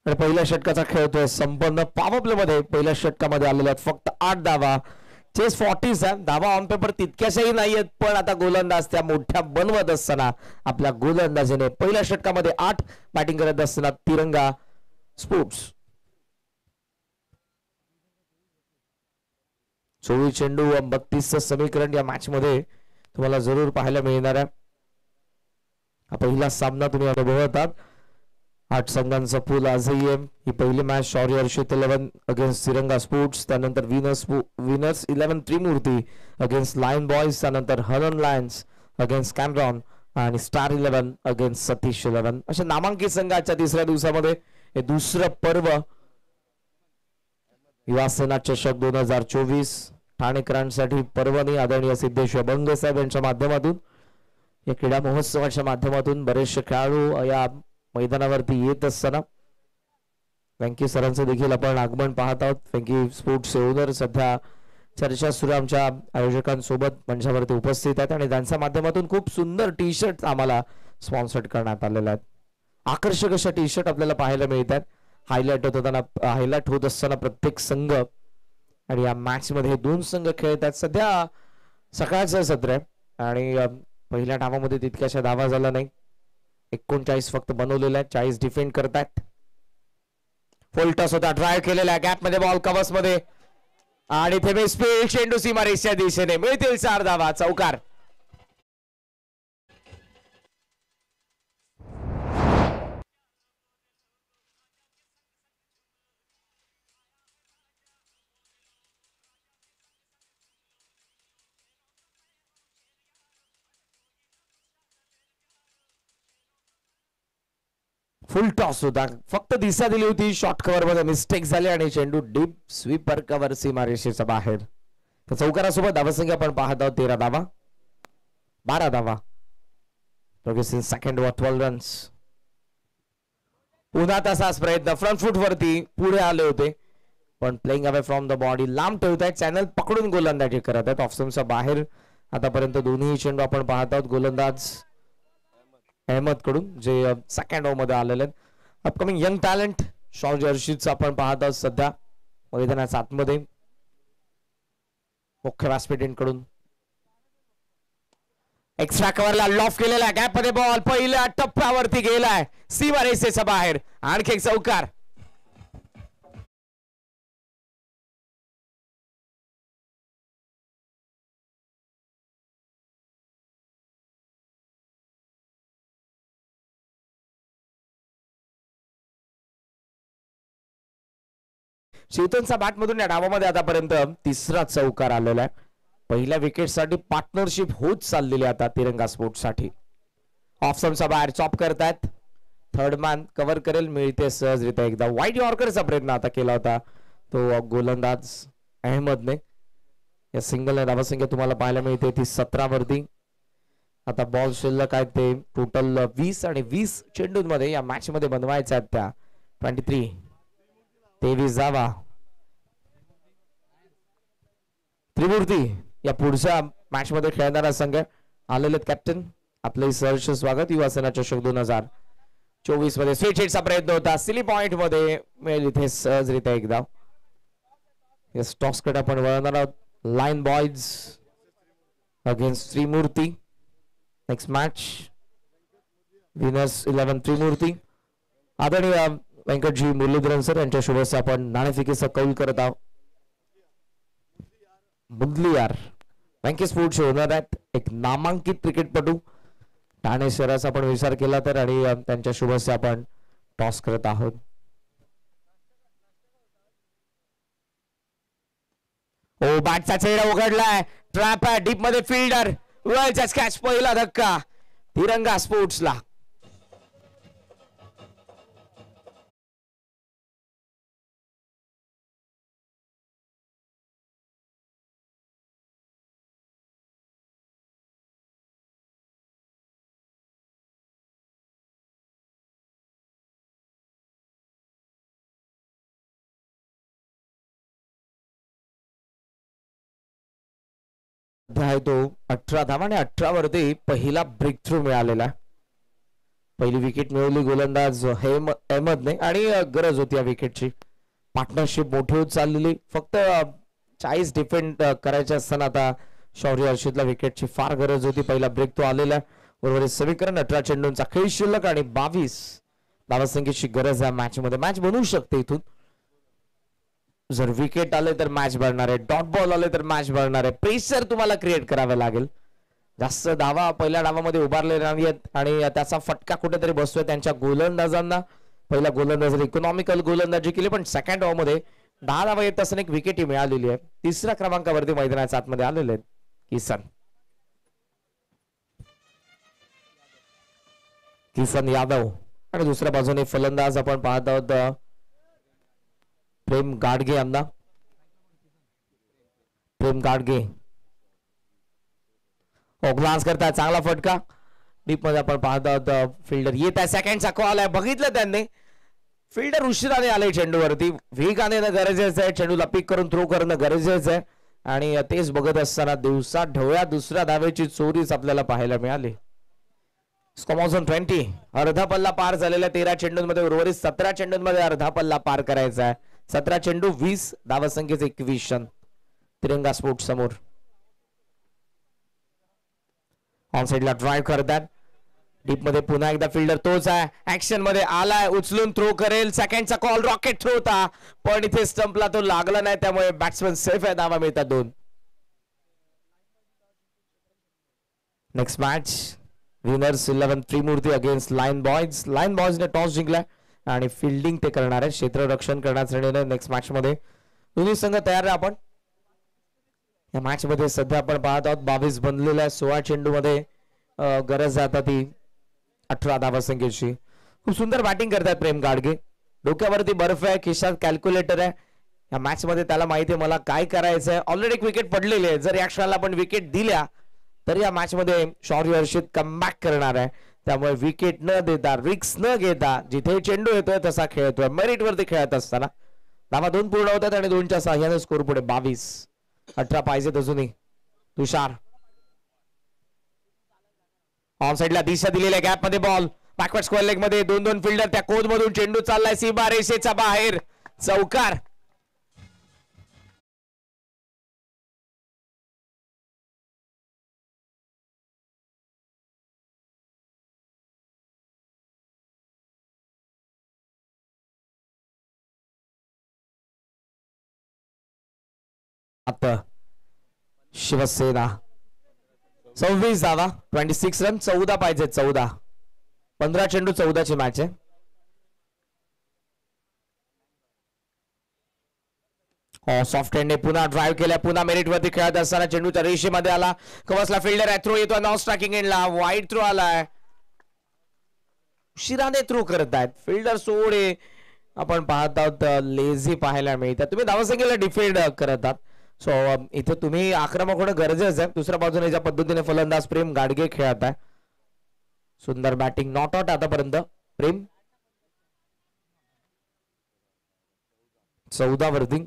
पहिल्या षटकाचा खेळ होतोय संपन्न. पॉवर प्ले मध्ये पहिल्या षटकामध्ये आलेल्या आहेत फक्त 8 धावा. चेस 40 धावा ऑन पेपर तितक्याशाही नाहीयेत, पण आता गोलंदाज त्या मोठ्या बनवत असताना आपल्या गोलंदाजीने पहिल्या षटकामध्ये 8 बॅटिंग करत असताना तिरंगा स्पोर्ट्स 24 चेंडू 32 समीकरण या मॅच मध्ये तुम्हाला जरूर पाहायला मिळणार आहे. हा पहिला सामना तुम्ही अनुभवत आहात. 8 संघांचा पूल आजही आहे. ही पहिली मॅच शौर्य हर्षित 11 अगेन्स्ट तिरंगा स्पोर्ट्स, त्यानंतर winners 11 Trimurti against Lion boys, त्यानंतर हलन लायन्स अगेन्स्ट कॅमरॉन आणि स्टार 11 अगेन्स्ट सतीश 11 अशा नामांकित संघाच्या तिसऱ्या दिवसामध्ये हे दुसरं पर्व युवासेना चषक 2024 ठाणेकरांसाठी पर्वणी आदरणीय सिद्धेश बंग साहेब यांच्या माध्यमातून या क्रीडा महोत्सवाच्या माध्यमातून बरेचसे खेळाडू या मैदानावरती येत असताना वेंकी सरांचं देखील आपण आगमन पाहत आहोत. वेंकी स्पोर्ट्स ओनर सध्या चर्चा सुरू आमच्या आयोजकांसोबत मंचावरती उपस्थित आहेत आणि त्यांच्या माध्यमातून खूप सुंदर टी शर्ट आम्हाला स्पॉन्सर्ड करण्यात आलेले आहेत. आकर्षक अशा टी शर्ट आपल्याला पाहायला मिळतात. हायलाइट होत असताना प्रत्येक संघ आणि या मॅच मध्ये 2 संघ खेळत आहेत. सध्या सकाळचं सत्र आहे आणि पहिल्या डावामध्ये तितक्याशा धावा झाला नाही. 39 फक्त बनवलेला आहे. 40 डिफेंड करतात. फुल टॉस होता, ड्राइव्ह केलेला गॅप मध्ये बॉल कव्हर्स मध्ये आणि इथे स्पीड चेंडू सीमारेषच्या दिशेने मिळतील 4 धावा. चौकार. फुल टॉस होता, फक्त दिशा दिली होती. शॉर्ट कव्हर मध्ये मिस्टेक झाली आणि चेंडू डीप स्वीपर कव्हर सीमारेषेच्या बाहेर. तर चौकारासोबत धावसंख्या आपण पाहत आहोत 13 धावा, 12 धावा. प्रोग्रेसिव्ह सेकंड वर 12 रन्स. पुन्हा तसाच प्रयत्न फ्रंट फूट वरती पुढे आले होते पण playing away from the body लांब ठेवत आहेत. चॅनल पकडून गोलंदाजी करत आहेत. ऑफस्टम्पच्या बाहेर आतापर्यंत दोन्ही चेंडू आपण पाहत आहोत गोलंदाज अहमद कडून जे सेकंड ओव्हर मध्ये आलेले आहेत. अपकमिंग यंग टॅलेंट शौर्य हर्षित आपण पाहत आहोत सध्या मैदानाच्या आतमध्ये. मुख्य व्यासपीठ कडून एक्स्ट्रा कव्हरला लॉफ केलेला गॅप मध्ये बॉल पहिल्या टप्प्यावरती गेलाय सीमारेषेच्या बाहेर. आणखी एक चौकार. चेतनचा बॅट मधून या डावामध्ये आतापर्यंत तिसरा चौकार आलेला आहे. पहिल्या विकेट साठी पार्टनरशिप होत चाललेली आता तिरंगा स्पोर्ट्स साठी. ऑफस्टम्पच्या बाहेर चॉप करतायत. थर्ड मॅन कव्हर करेल, मिळते सहजरित्या एकदा. वाईड यॉर्करचा प्रयत्न आता केला होता तो गोलंदाज अहमदने. या सिंगल धावसंख्या तुम्हाला पाहायला मिळते ती 17 वरती. आता बॉल शिल्लक आहेत ते टोटल 20 आणि 20 चेंडूंमध्ये या मॅच मध्ये बनवायच्या आहेत त्या 23 धावा. त्रिमूर्ती या पुढच्या मॅच मध्ये खेळणारा संघ आलेले कॅप्टन. आपले सहर्ष स्वागत. युवासेना चषक 2024 मध्ये स्वीट हिटचा प्रयत्न होता. सिली पॉइंट मध्ये मिळेल इथे सहजरित्या एकदा. यस, टॉस कडे आपण वळणार आहोत. लाईन बॉयज अगेन्स्ट त्रिमूर्ती. नेक्स्ट मॅच विनर्स 11 त्रिमूर्ती. आदरणीय व्यंकटजी मुरलीधरन सर यांच्या शुभेच्छा आपण नाणेफेकीचा कौल करत आहोत. मुदलियार बँके स्पोर्ट्स होणार आहेत. एक नामांकित क्रिकेटपटू ठाणे शहराचा आपण विचार केला तर आणि त्यांच्या शुभेच्छा आपण टॉस करत आहोत. ओ बॅटचा चेहरा उघडलाय. ट्रॅप आहे डीप मध्ये. फिल्डर वेळचाच कॅच, पहिला धक्का तिरंगा स्पोर्ट्सला. आहे तो 18 धावा आणि 18 वरती पहिला ब्रेक थ्रू मिळालेला. पहिली विकेट मिळवली गोलंदाज अहमदने आणि गरज होती या विकेटची. पार्टनरशिप मोठी होत चाललेली. फक्त 40 डिफेंड करायचे असताना आता शौर्य हर्षितला विकेटची फार गरज होती. पहिला ब्रेक तो आलेला. उर्वरित समीकरण 18 चेंडूंचा खेळ शिल्लक आणि 22 धावसंख्येची गरज आहे मॅच मध्ये. मॅच बनवू शकते इथून. जर विकेट आले तर मॅच बनणार आहे, डॉट बॉल आले तर मॅच बनणार आहे. प्रेशर तुम्हाला क्रिएट करावे लागेल. जास्त धावा पहिल्या डावामध्ये उभारले नाहीत आणि त्याचा फटका कुठेतरी बसतोय त्यांच्या गोलंदाजांना. पहिला गोलंदाज इकॉनॉमिकल गोलंदाजी केली पण सेकंड ओव्हरमध्ये 10 धावा येत असताना एक विकेटही मिळालेली आहे. तिसऱ्या क्रमांकावरती मैदानाच्या आतमध्ये आलेले आहेत किसन यादव. आणि दुसऱ्या बाजूने फलंदाज आपण पाहत आहोत प्रेम गाडगे यांना. प्रेम गाडगे ग्लान्स करताय, चांगला फटका डीप मध्ये आपण पाहत आहोत. फिल्डर येत आहे, सेकंडचा कॉल आहे, बघितलं त्यांनी. फिल्डर उशिराने आले चेंडूवरती. वेगाने गरजेचं आहे, चेंडूला पिक करून थ्रो करणं गरजेचं आहे. आणि तेच बघत असताना दिवसा ढवळ्या दुसऱ्या धावेची चोरीच आपल्याला पाहायला मिळाली. 20 अर्धा पल्ला पार झालेल्या 13 चेंडूंमध्ये उर्वरित 17 चेंडूंमध्ये अर्धा पल्ला पार करायचा आहे. 17 चेंडू 20 धावसंख्येचे 21 रन तिरंगा स्पोर्ट्स समोर. ऑन साइडला ड्राइव्ह करतात. डीप मध्ये पुन्हा एकदा फिल्डर तोच आहे, ऍक्शन मध्ये आलाय, उचलून थ्रो करेल. सेकंडचा कॉल रॉकेट थ्रो होता पण इथे स्टंपला तो लागला नाही, त्यामुळे बॅट्समन सेफ आहे. धावा मिळतात 2. Next match winners 11 Trimurti against Lion Boys. Lion Boys ने टॉस जिंकलाय आणि फिल्डिंग ते करणार आहे, क्षेत्ररक्षण करण्यासाठी. नेक्स्ट मॅच मध्ये दोन्ही संघ तयार आहे. आपण या मॅच मध्ये सध्या आपण पाहत आहोत 22 बनलेल्या 16 चेंडू मध्ये गरज जाता ती 18 धावसंख्येची. खूप सुंदर बॅटिंग करतात प्रेम गाडगे. डोक्यावरती बर्फ आहे, खिशात कॅल्क्युलेटर आहे. या मॅच मध्ये त्याला माहिती आहे मला काय करायचंय. ऑलरेडी एक विकेट पडलेली आहे. जर या क्षणाला आपण विकेट दिल्या तर या मॅच मध्ये शौर्य हर्षित कमबॅक करणार आहे. त्यामुळे विकेट न देता, रिक्स न घेता, जिथे चेंडू येतोय तसा खेळतोय. मेरिट वरती खेळत असताना धावा 2 पूर्ण होतात आणि 2च्या सहाय्याने स्कोर पुढे 22. 18 पाहिजेत अजूनही. तुषार ऑन साइडला दिशा दिलेल्या गॅप मध्ये बॉल बॅकवर्ड स्क्वेअर लेग मध्ये 2 फिल्डर. त्या कोद मधून चेंडू चाललाय सीमा रेषेच्या बाहेर. चौकार. आता शिवसेना 26 धावा 26 रन. 14 पाहिजे. 14 15 चेंडू 14ची मॅच आहे. सॉफ्ट हँडने पुन्हा ड्राइव्ह केल्या. पुन्हा मेरिट वरती खेळत असताना चेंडूच्या रेषेमध्ये आला. कवसला फिल्डर आहे, थ्रो येतो नॉन स्ट्रायकिंग एंडला. वाईड थ्रो आलाय. उशिराने थ्रो करत आहेत फिल्डर. सोडे आपण पाहत आहोत लेझी पाहायला मिळतात. तुम्ही धावसंख्येला डिफेंड करत आहात. सो इथे तुम्ही आक्रमक होणं गरजेचं आहे. दुसऱ्या बाजूने ज्या पद्धतीने फलंदाज प्रेम गाडगे खेळत आहे, सुंदर बॅटिंग. नॉट आउट आतापर्यंत प्रेम. 14 वरती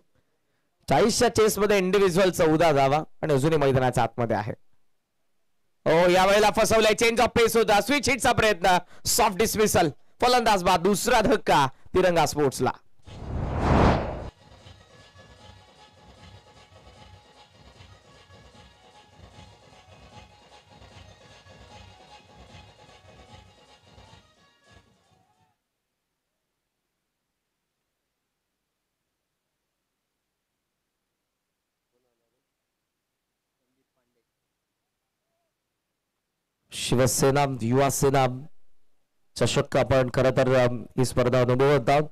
40च्या चेस मध्ये इंडिव्हिज्युअल 14 धावा आणि अजूनही मैदानाच्या आतमध्ये आहे. यावेळेला फसवलाय. चेंज ऑफ पेस होता. स्विच हिटचा प्रयत्न. Soft dismissal. फलंदाज बाद. दुसरा धक्का तिरंगा स्पोर्ट्सला. शिवसेना युवा सेना चषक आपण खरं तर ही स्पर्धा अनुभवत आहोत.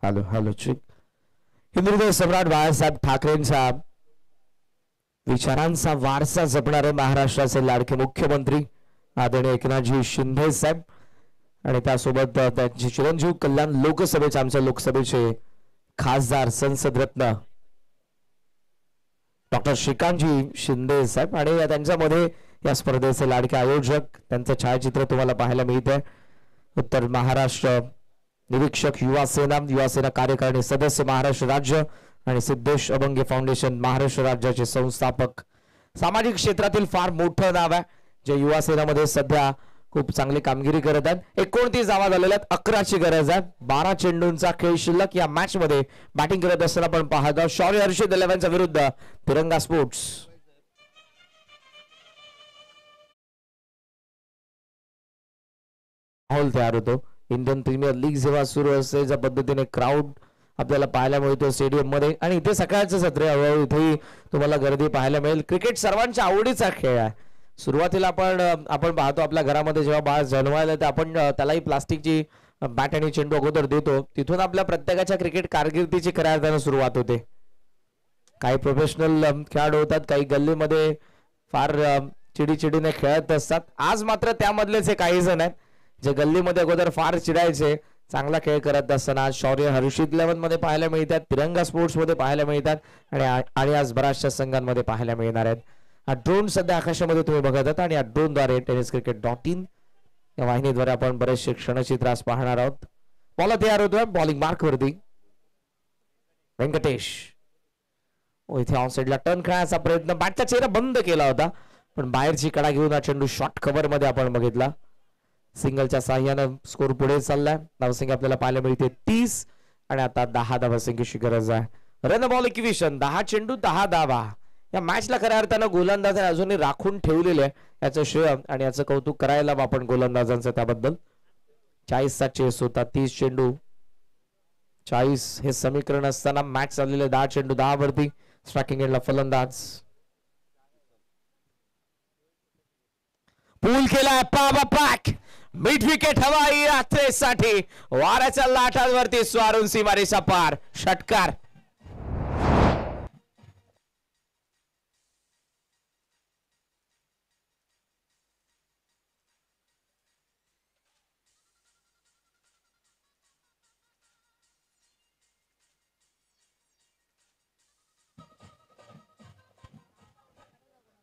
Hello hello check. हिंदुहृदय सम्राट बाळासाहेब ठाकरेंचा विचारांचा वारसा जपणारे महाराष्ट्राचे लाडके मुख्यमंत्री आदरणीय एकनाथजी शिंदे साहेब आणि त्यासोबत त्यांचे चिरंजीव कल्याण लोकसभेचे आमच्या लोकसभेचे खासदार संसद रत्न डॉक्टर श्रीकांतजी शिंदे साहेब आणि त्यांच्यामध्ये या स्पर्धेचे लाडके आयोजक त्यांचं छायाचित्र तुम्हाला पाहायला मिळतंय. उत्तर महाराष्ट्र निरीक्षक युवा सेना कार्यकारिणी सदस्य महाराष्ट्र राज्य आणि सिद्धेश अभंगे फाउंडेशन महाराष्ट्र राज्याचे संस्थापक. सामाजिक क्षेत्रातील फार मोठं नाव आहे जे युवा सेनामध्ये सध्या खूप चांगली कामगिरी करत आहेत. 29 धावा झालेल्या आहेत. 11ची गरज आहे. 12 चेंडूंचा खेळ शिल्लक. या मॅच मध्ये बॅटिंग करत असताना आपण पाहतो शौर्य हर्षित 11च्या विरुद्ध तिरंगा स्पोर्ट्स. माहोल तयार होतो. इंडियन प्रीमियर लीग जेव्हा सुरू असते ज्या पद्धतीने क्राऊड आपल्याला पाहायला मिळतो स्टेडियम मध्ये आणि इथे सकाळचं सत्र हळूहळू इथेही तुम्हाला गर्दी पाहायला मिळेल. क्रिकेट सर्वांच्या आवडीचा खेळ आहे. सुरुवातीला आपण पाहतो आपल्या घरामध्ये जेव्हा बाळ जन्मायला तर आपण त्यालाही प्लास्टिकची बॅट आणि चेंडू अगोदर देतो. तिथून आपल्या प्रत्येकाच्या क्रिकेट कारकिर्दीची खऱ्या अर्थानं सुरुवात होते. काही प्रोफेशनल खेळाडू होतात, काही गल्लीमध्ये फार चिडीचिडीने खेळत असतात. आज मात्र त्यामधलेच काही जण आहेत जे गल्लीमध्ये अगोदर फार चिडायचे. चांगला खेळ करत असताना आज शौर्य हर्षित 11 मध्ये पाहायला मिळतात, तिरंगा स्पोर्ट्स मध्ये पाहायला मिळतात आणि आज बऱ्याचशा संघांमध्ये पाहायला मिळणार आहेत. हा ड्रोन सध्या आकाशामध्ये तुम्ही बघत आहात आणि या ड्रोनद्वारे tenniscricket.in या वाहिनीद्वारे आपण बरेचसे क्षणचित्र आज पाहणार आहोत. बॉल तयार होतोय बॉलिंग मार्क वरती व्यंकटेश. इथे ऑन साइडला टर्न खेळण्याचा प्रयत्न, बॅटचा चेहरा बंद केला होता पण बाहेरची कडा घेऊन हा चेंडू शॉर्ट कव्हर मध्ये आपण बघितला. सिंगलच्या साह्यानं स्कोर पुढे चाललाय. धावसंख्या आपल्याला पाहायला मिळते 30 आणि आता 10 धावसंख्येची गरज आहे. रन बॉल इक्वेशन 10 चेंडू 10 धावा. या मॅचला खऱ्या अर्थानं गोलंदाजाने अजूनही राखून ठेवलेले आहे याचं श्रेय आणि याचं कौतुक करायला आपण गोलंदाजांचं त्याबद्दल. 40चा चेस होता. 30 चेंडू 40 हे समीकरण असताना मॅच चाललेले 10 चेंडू 10 वरती. स्ट्रायकिंग एंडला फलंदाज पूल केला पॅक. मिड विकेट हवाई यात्रेसाठी वाऱ्याच्या लाटांवरती स्वारून सीमारेषा पार. षटकार.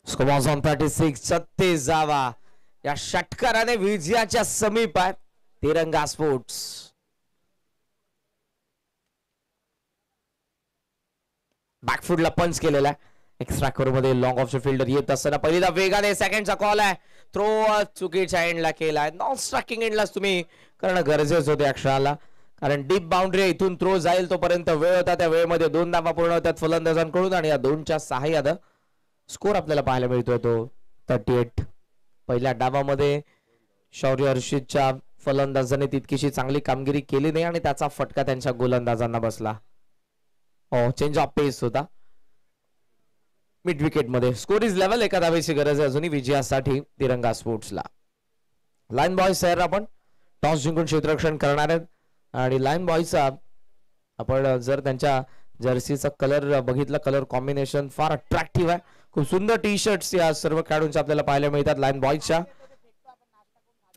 Score was on 36. 36 जावा. या षटकाराने विजयाच्या समीप आहे तिरंगा स्पोर्ट्स. बॅकफुटला पंच केलेला आहे. एक्स्ट्रा कव्हर मध्ये लॉंग ऑफ फिल्डर येत असताना पहिला वेगाने सेकंडचा कॉल आहे. थ्रो चुकीच्या एंडला केलाय. नॉन स्ट्रायकिंग एंडलाच तुम्ही करणं गरजेचं होते अक्षराला कारण डीप बाउंड्री इथून थ्रो जाईल तोपर्यंत वेळ होता. त्या वेळेमध्ये 2 धावा पूर्ण होतात फलंदाजांकडून आणि या 2च्या सहाय्यानं स्कोर आपल्याला पाहायला मिळतोय तो 38. पहिल्या डावामध्ये शौर्य हर्षितच्या फलंदाजाने तितकीशी चांगली कामगिरी केली नाही आणि त्याचा फटका त्यांच्या गोलंदाजांना बसला. चेंज ऑफ पेस होता मिड विकेट मध्ये. Score is level. 1 धावेची गरज आहे अजूनही विजयासाठी तिरंगा स्पोर्ट्सला. लाईन बॉयज सर आपण टॉस जिंकून क्षेत्ररक्षण करणार आहेत आणि लाईन बॉयचा आपण जर त्यांच्या जर्सीचा कलर बघितला कलर कॉम्बिनेशन फार अट्रॅक्टिव्ह आहे. खूप सुंदर टी शर्ट्स या सर्व खेळाडूंच्या आपल्याला पाहायला मिळतात. लाईन बॉयजच्या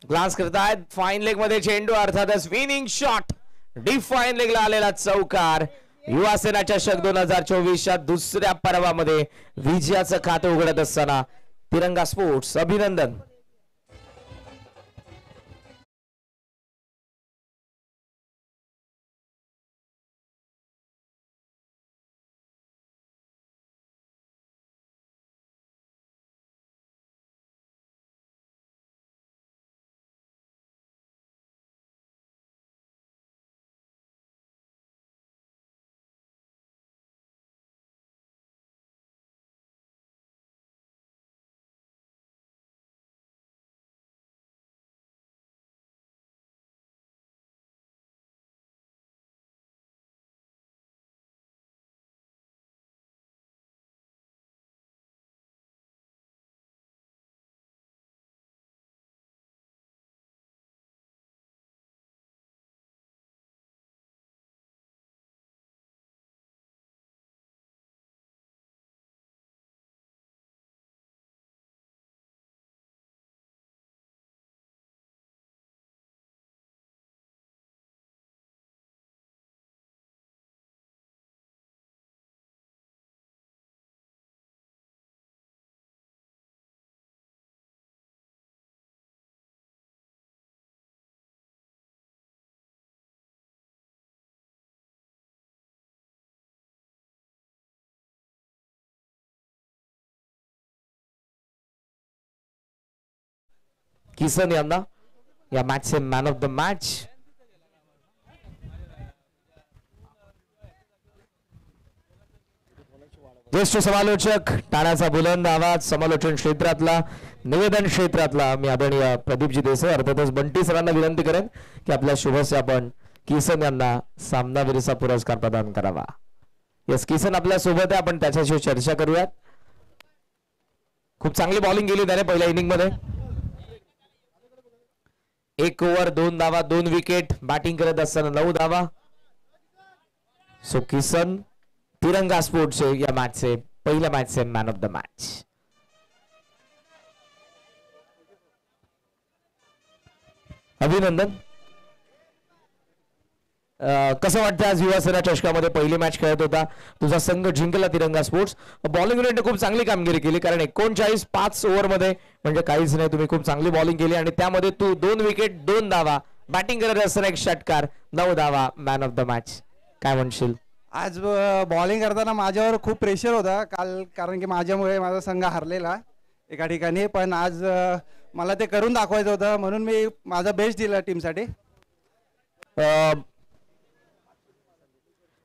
ग्लास करतायत. फाईन लेग मध्ये चेंडू अर्थातच विनिंग शॉट. डीप फाईन लेगला आलेला चौकार. युवा सेना चषक 2024च्या दुसऱ्या पर्वामध्ये विजयाचं खातं उघडत असताना तिरंगा स्पोर्ट्स अभिनंदन. किसन यांना या मॅचचे मॅन ऑफ द मॅच. ज्येष्ठ समालोचक, ठाण्याचा बुलंद आवाज, समालोचन क्षेत्रातला, निवेदन क्षेत्रातला मी आदरणीय प्रदीपजी देसाई, अर्थातच बंटी सरांना विनंती करेन की आपल्या शुभस्य आपण किसन यांना सामनावीरचा पुरस्कार प्रदान करावा. यस, किसन आपल्या सोबत आहे, आपण त्याच्याशी चर्चा करूयात. खूप चांगली बॉलिंग केली त्याने पहिल्या इनिंग मध्ये. 1 ओव्हर 2 धावा 2 विकेट, बॅटिंग करत असताना 9 धावा. सो किसन तिरंगा स्पोर्ट्स या मॅचचे पहिल्या मॅचचे मॅन ऑफ द मॅच. अभिनंदन. कसं वाटतं आज युवा सेना चषकामध्ये पहिली मॅच खेळत होता, तुझा संघ जिंकला तिरंगा स्पोर्ट्स. बॉलिंग युनिटने खूप चांगली कामगिरी केली, कारण 39 5 ओव्हर मध्ये म्हणजे काहीच नाही, तुम्ही खूप चांगली बॉलिंग केली आणि त्यामध्ये तू 2 विकेट 2 धावा, बॅटिंग करत असताना 1 षटकार 9 धावा, मॅन ऑफ द मॅच. काय म्हणशील? आज बॉलिंग करताना माझ्यावर खूप प्रेशर होता काल, कारण की माझ्यामुळे माझा संघ हरलेला एका ठिकाणी, पण आज मला ते करून दाखवायचं होतं, म्हणून मी माझा बेस्ट दिला टीमसाठी.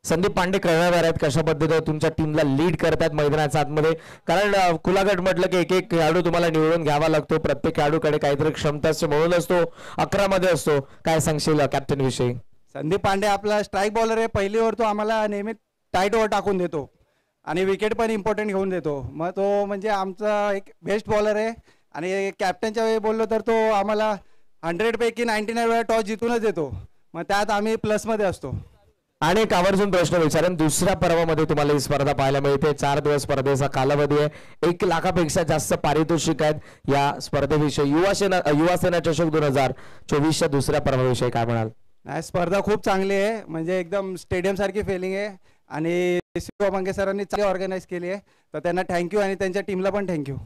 संदीप पांडे कर्णधार आहेत, कशा पद्धतीने तुमच्या टीमला लीड करतात मैदानाच्या आतमध्ये, कारण खुलागट म्हटलं की एक खेळाडू तुम्हाला निवडून घ्यावा लागतो, प्रत्येक खेळाडूकडे काहीतरी क्षमता असते म्हणून असतो 11 मध्ये असतो. काय सांगशील कॅप्टन विषयी? संदीप पांडे आपला स्ट्राईक बॉलर आहे, पहिली ओव्हर तो आम्हाला नेहमी टाईट ओव्हर टाकून देतो आणि विकेट पण इम्पॉर्टंट घेऊन देतो. मग तो म्हणजे आमचा एक बेस्ट बॉलर आहे आणि कॅप्टनच्या वेळी बोललो तर तो आम्हाला 100 पैकी 99 वेळा टॉस जिंकूनच देतो, मग त्यात आम्ही प्लसमध्ये असतो. आणि एक आवर्जून प्रश्न विचारेन, दुसऱ्या पर्वामध्ये तुम्हाला ही स्पर्धा पाहायला मिळते, 4 दिवस स्पर्धेचा कालावधी आहे, 1 लाखापेक्षा जास्त पारितोषिक आहेत या स्पर्धेविषयी. युवा सेना चषक 2024च्या दुसऱ्या पर्वाविषयी काय म्हणाल? नाही, स्पर्धा खूप चांगली आहे, म्हणजे एकदम स्टेडियम सारखी फिलिंग आहे आणि शिवा मंगे सरांनी चांगली ऑर्गनाईज केली आहे, तर त्यांना थँक्यू आणि त्यांच्या टीमला पण थँक्यू.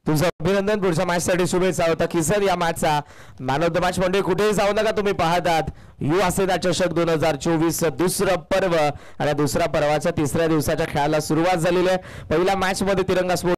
तुमचं अभिनंदन. पुढच्या मॅच साठी शुभेच्छा. होता किसन या मॅचचा मॅन ऑफ द मॅच. म्हणजे कुठेही जाऊ नका, तुम्ही पाहतात युवा सेना चषक 2024 दुसरं पर्व आणि दुसऱ्या पर्वाच्या 3ऱ्या दिवसाच्या खेळाला सुरुवात झालेली आहे. पहिल्या मॅच मध्ये तिरंगा स्पोर्ट्स